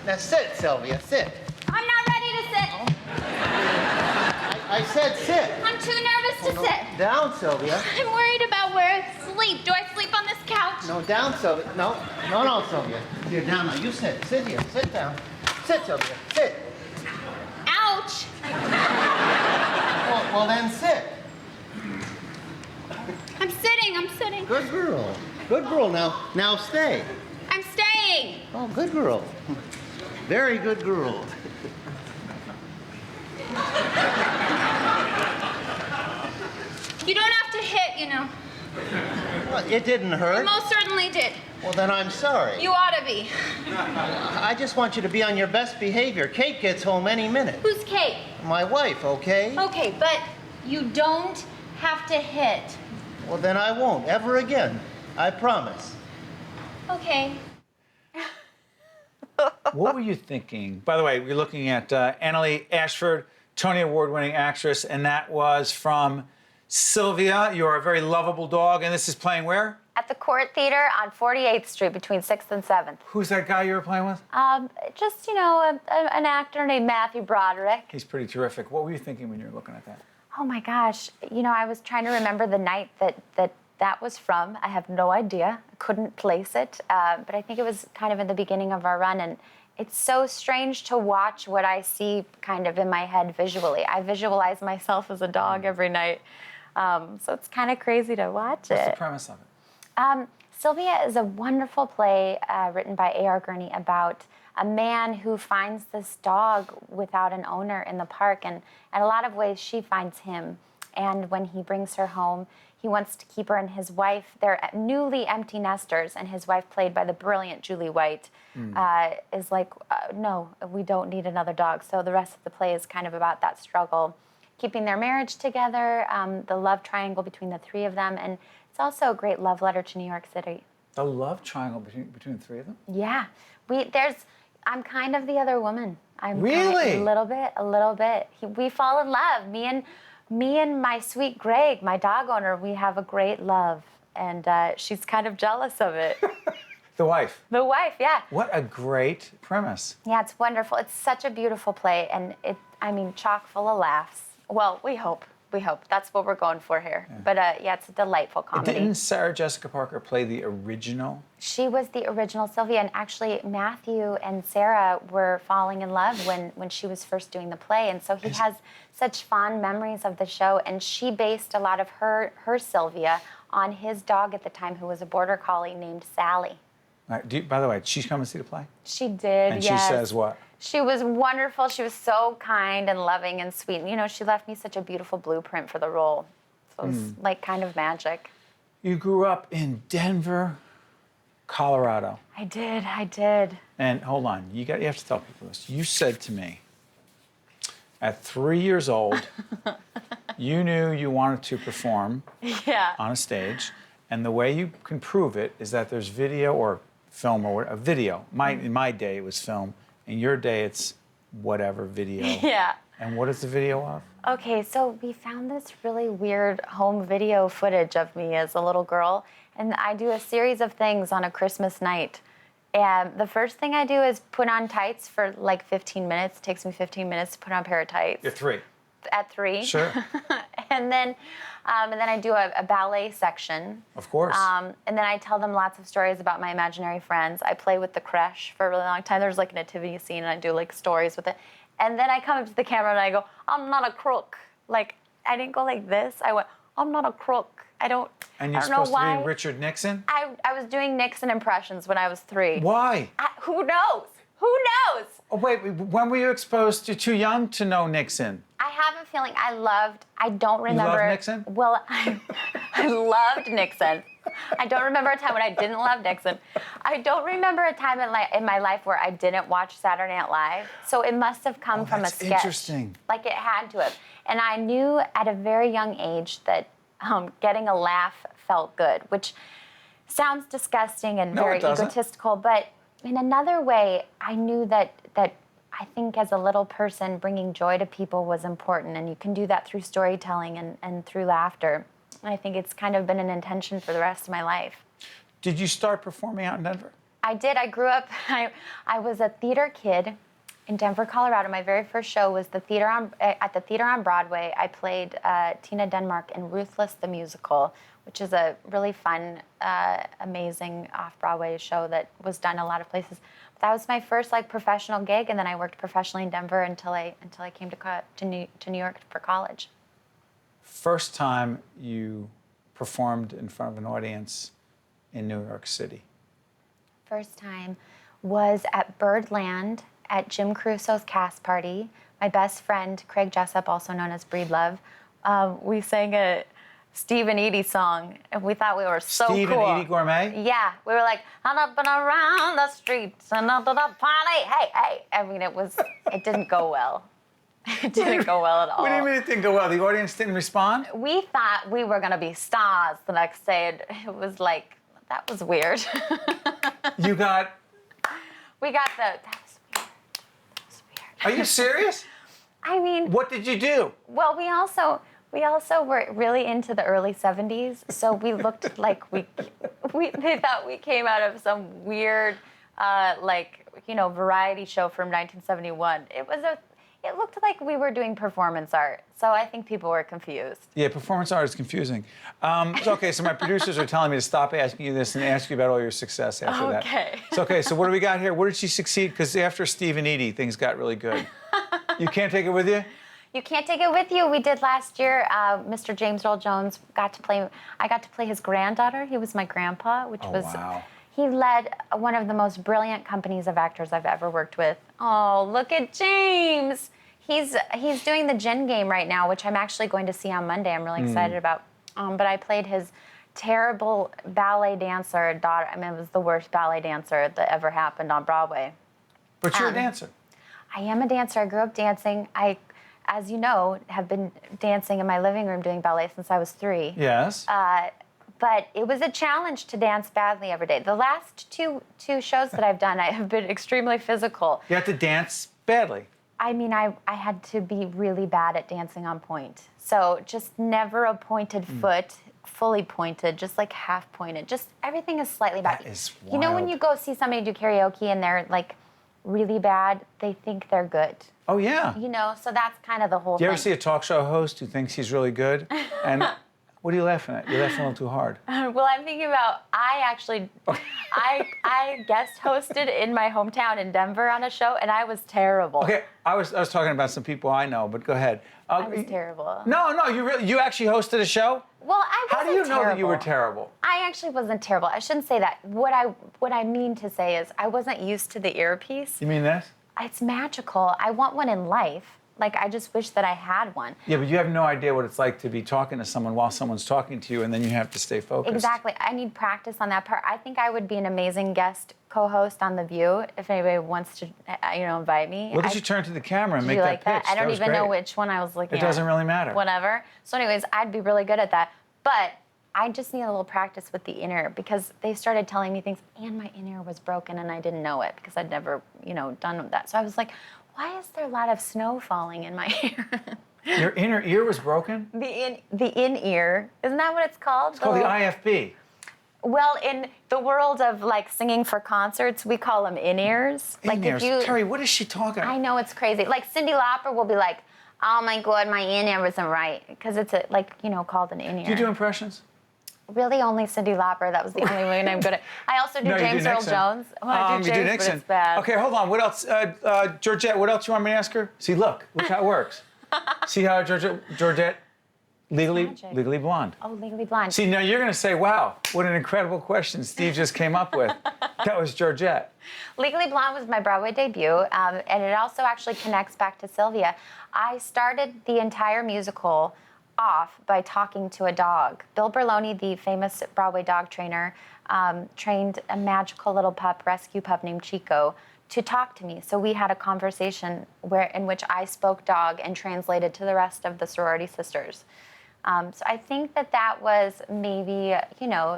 Now sit, Sylvia, sit. I'm not ready to sit. I said sit. I'm too nervous to sit. Down, Sylvia. I'm worried about where I sleep. Do I sleep on this couch? No, down, Sylvia. No, Sylvia. You're down now. You sit. Sit here. Sit down. Sit, Sylvia. Sit. Ouch. Well, then sit. I'm sitting. Good girl. Good girl. Now stay. I'm staying. Oh, good girl. Very good girl. You don't have to hit, you know. Well, it didn't hurt. You most certainly did. Well, then I'm sorry. You ought to be. I just want you to be on your best behavior. Kate gets home any minute. Who's Kate? My wife, okay? Okay, but you don't have to hit. Well, then I won't, ever again. I promise. Okay. What were you thinking? By the way, we're looking at Annaleigh Ashford, Tony Award-winning actress, and that was from Sylvia. You're a very lovable dog, and this is playing where? At the Court Theater on 48th Street between 6th and 7th. Who's that guy you were playing with? Just, you know, an actor named Matthew Broderick. He's pretty terrific. What were you thinking when you were looking at that? Oh, my gosh. You know, I was trying to remember the night that was from. I have no idea. I couldn't place it. But I think it was kind of in the beginning of our run. And it's so strange to watch what I see kind of in my head visually. I visualize myself as a dog every night. So it's kind of crazy to watch it. What's the premise of it? Sylvia is a wonderful play written by A.R. Gurney about a man who finds this dog without an owner in the park, and in a lot of ways she finds him. And when he brings her home, he wants to keep her, and his wife, they're newly empty nesters, and his wife, played by the brilliant Julie White, is like, no, we don't need another dog. So the rest of the play is kind of about that struggle, keeping their marriage together, the love triangle between the three of them, and it's also a great love letter to New York City. The love triangle between the three of them? Yeah. I'm kind of the other woman. I'm Really? A little bit. We fall in love. Me and my sweet Greg, my dog owner, we have a great love. And she's kind of jealous of it. The wife? The wife, yeah. What a great premise. Yeah, it's wonderful. It's such a beautiful play, and chock full of laughs. Well, we hope. That's what we're going for here. Yeah. But yeah, it's a delightful comedy. Didn't Sarah Jessica Parker play the original? She was the original Sylvia, and actually Matthew and Sarah were falling in love when she was first doing the play, and so he has such fond memories of the show, and she based a lot of her Sylvia on his dog at the time, who was a border collie named Sally. All right, by the way, did she come and see the play? She did, and yes. She says what? She was wonderful. She was so kind and loving and sweet. And, you know, she left me such a beautiful blueprint for the role. So it was like kind of magic. You grew up in Denver, Colorado. I did. And hold on, you have to tell people this. You said to me, at 3 years old, you knew you wanted to perform on a stage. And the way you can prove it is that there's video or film or a video. In my day, it was film. In your day, it's whatever video. Yeah. And what is the video of? Okay, so we found this really weird home video footage of me as a little girl, and I do a series of things on a Christmas night. And the first thing I do is put on tights for like 15 minutes. It takes me 15 minutes to put on a pair of tights. You're 3. At 3. Sure. and then I do a ballet section. Of course. And then I tell them lots of stories about my imaginary friends. I play with the creche for a really long time. There's like a nativity scene, and I do like stories with it. And then I come up to the camera and I go, I'm not a crook. Like, I didn't go like this. I went, I'm not a crook. And you're I don't know supposed why. to be Richard Nixon? I was doing Nixon impressions when I was 3. Why? Who knows? Who knows? Oh, wait, when were you exposed to Too Young to Know Nixon? I have a feeling I don't remember. You love Nixon? Well, I loved Nixon. I don't remember a time when I didn't love Nixon. I don't remember a time in my life where I didn't watch Saturday Night Live. So it must have come from a sketch. Interesting. Like it had to have. And I knew at a very young age that getting a laugh felt good, which sounds disgusting and very egotistical, but in another way, I knew that I think as a little person, bringing joy to people was important, and you can do that through storytelling and through laughter. And I think it's kind of been an intention for the rest of my life. Did you start performing out in Denver? I did. I grew up, I was a theater kid in Denver, Colorado. My very first show was at the theater on Broadway. I played Tina Denmark in Ruthless the Musical, which is a really fun, amazing off-Broadway show that was done a lot of places. But that was my first professional gig, and then I worked professionally in Denver until I came to New York for college. First time you performed in front of an audience in New York City? First time was at Birdland at Jim Crusoe's cast party. My best friend, Craig Jessup, also known as Breedlove, we sang a Steve and Edie song, and we thought we were so cool. Steve and Edie Gourmet? Yeah, we were like, and up and around the streets, and up to the party, hey, hey. I mean, it didn't go well. It didn't go well at all. What do you mean it didn't go well? The audience didn't respond? We thought we were gonna be stars the next day. It was like, that was weird. You got... That was weird. That was weird. Are you serious? I mean... What did you do? Well, we also were really into the early 70s, so we looked like they thought we came out of some weird, variety show from 1971. It looked like we were doing performance art, so I think people were confused. Yeah, performance art is confusing. So my producers are telling me to stop asking you this and ask you about all your success after that. Okay. So what do we got here? Where did she succeed? Because after Steve and Edie, things got really good. You can't take it with you? You can't take it with you. We did last year. Mr. James Earl Jones I got to play his granddaughter. He was my grandpa, which was... Wow. He led one of the most brilliant companies of actors I've ever worked with. Oh, look at James. He's doing the Gin Game right now, which I'm actually going to see on Monday. I'm really excited about. But I played his terrible ballet dancer daughter. I mean, it was the worst ballet dancer that ever happened on Broadway. But you're a dancer. I am a dancer. I grew up dancing. I, as you know, have been dancing in my living room doing ballet since I was 3. Yes. But it was a challenge to dance badly every day. The last two shows that I've done, I have been extremely physical. You have to dance badly. I mean, I had to be really bad at dancing on point. So just never a pointed foot, fully pointed, just like half pointed. Just everything is slightly bad. That is wild. You know when you go see somebody do karaoke and they're like really bad, they think they're good. Oh, yeah. You know, so that's kind of the whole Do you thing. ever see a talk show host who thinks he's really good? And what are you laughing at? You're laughing a little too hard. Well, I'm thinking about, I guest hosted in my hometown in Denver on a show, and I was terrible. Okay, I was talking about some people I know, but go ahead. I was terrible. No, you actually hosted a show? Well, I wasn't How do you know terrible. that you were terrible? I actually wasn't terrible. I shouldn't say that. What I mean to say is I wasn't used to the earpiece. You mean this? It's magical. I want one in life. Like, I just wish that I had one. Yeah, but you have no idea what it's like to be talking to someone while someone's talking to you, and then you have to stay focused. Exactly. I need practice on that part. I think I would be an amazing guest co-host on The View if anybody wants to, invite me. What did you turn to the camera and Did make you that like pitch? that? I don't was even great. know which one I was looking at. It doesn't really matter. Whatever. So anyways, I'd be really good at that. But I just need a little practice with the in-ear because they started telling me things and my in-ear was broken and I didn't know it because I'd never, done that. So I was like, why is there a lot of snow falling in my ear? Your inner ear was broken? The in-ear. Isn't that what it's called? It's called the IFB. Well, in the world of singing for concerts, we call them in-ears. In-ears. Terry, what is she talking about? I know, it's crazy. Like Cyndi Lauper will be like, oh my God, my in-ear isn't right. Because it's called an in-ear. Do you do impressions? Really, only Cyndi Lauper. That was the only one I'm good at. I also do James Earl Jones. Well, I do you James, do Nixon. but it's bad. Okay, hold on. What else? Georgette, what else you want me to ask her? See, look how it works. See how Georgette, legally blonde. Oh, Legally Blonde. See, now you're going to say, wow, what an incredible question Steve just came up with. That was Georgette. Legally Blonde was my Broadway debut, and it also actually connects back to Sylvia. I started the entire musical off by talking to a dog. Bill Berloni, the famous Broadway dog trainer, trained a magical little rescue pup named Chico to talk to me. So we had a conversation in which I spoke dog and translated to the rest of the sorority sisters. So I think that was maybe,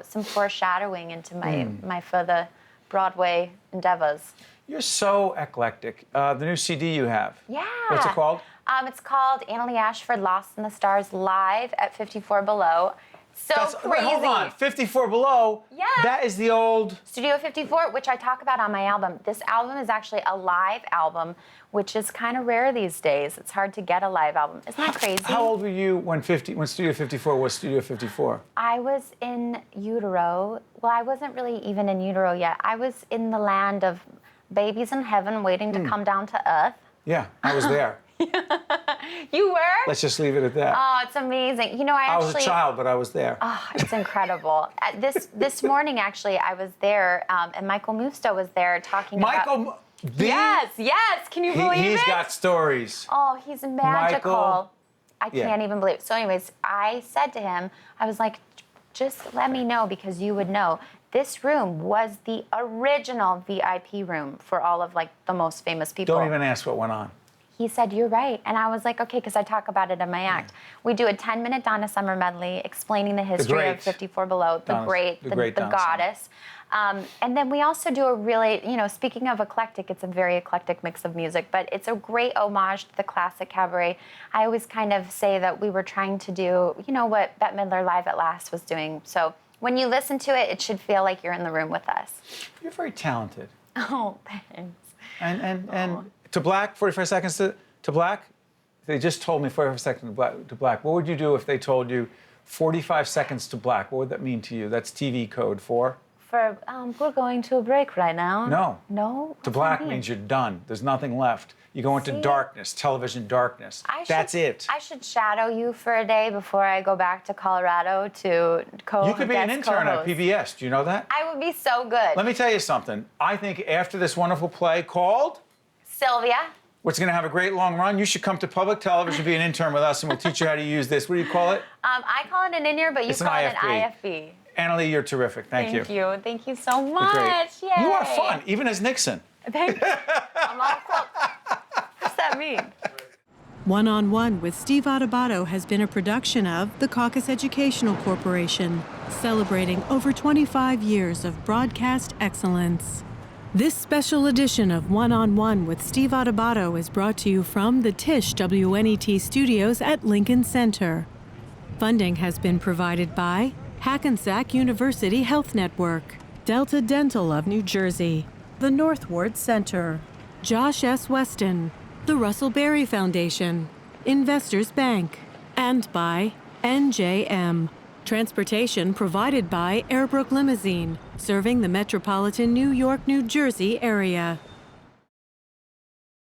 some foreshadowing into my further Broadway endeavors. You're so eclectic. The new CD you have. Yeah. What's it called? It's called Annaleigh Ashford, Lost in the Stars, live at 54 Below. So crazy. Wait, hold on. 54 Below. Yeah. That is the old. Studio 54, which I talk about on my album. This album is actually a live album, which is kind of rare these days. It's hard to get a live album. Isn't that crazy? How old were you when Studio 54 was Studio 54? I was in utero. Well, I wasn't really even in utero yet. I was in the land of babies in heaven waiting to come down to earth. Yeah, I was there. You were? Let's just leave it at that. Oh, it's amazing. You know, I was a child, but I was there. Oh, it's incredible. This morning, actually, I was there, and Michael Musto was there talking about... Yes. Can you believe it? He's got stories. Oh, he's magical. Michael, I can't even believe it. So anyways, I said to him, I was like, just let me know because you would know. This room was the original VIP room for all of, like, the most famous people. Don't even ask what went on. He said, you're right. And I was like, okay, because I talk about it in my act. We do a 10-minute Donna Summer medley explaining the history of 54 Below, the goddess. And then we also do a really, you know, speaking of eclectic, it's a very eclectic mix of music, but it's a great homage to the classic cabaret. I always kind of say that we were trying to do, you know, what Bette Midler Live at Last was doing. So when you listen to it, it should feel like you're in the room with us. You're very talented. Oh, thanks. And to Black, 45 seconds to Black. They just told me 45 seconds to Black. What would you do if they told you 45 seconds to Black? What would that mean to you? That's TV code for? We're going to a break right now. No. No? To Black means you're done. There's nothing left. You go into darkness, television darkness. That's it. I should shadow you for a day before I go back to Colorado to co-host. You could be an intern at PBS. Do you know that? I would be so good. Let me tell you something. I think after this wonderful play called... Sylvia. Which is going to have a great long run. You should come to public television, be an intern with us, and we'll teach you how to use this. What do you call it? I call it an in-ear, but you call it an IFB. Annaleigh, you're terrific. Thank you. Thank you. Thank you so much. Yay. You are fun, even as Nixon. Thank you. I'm all What's that mean? One on One with Steve Adubato has been a production of the Caucus Educational Corporation, celebrating over 25 years of broadcast excellence. This special edition of One on One with Steve Adubato is brought to you from the Tisch WNET studios at Lincoln Center. Funding has been provided by Hackensack University Health Network, Delta Dental of New Jersey, the North Ward Center, Josh S. Weston, the Russell Berry Foundation, Investors Bank, and by NJM. Transportation provided by Airbrook Limousine, serving the metropolitan New York, New Jersey area.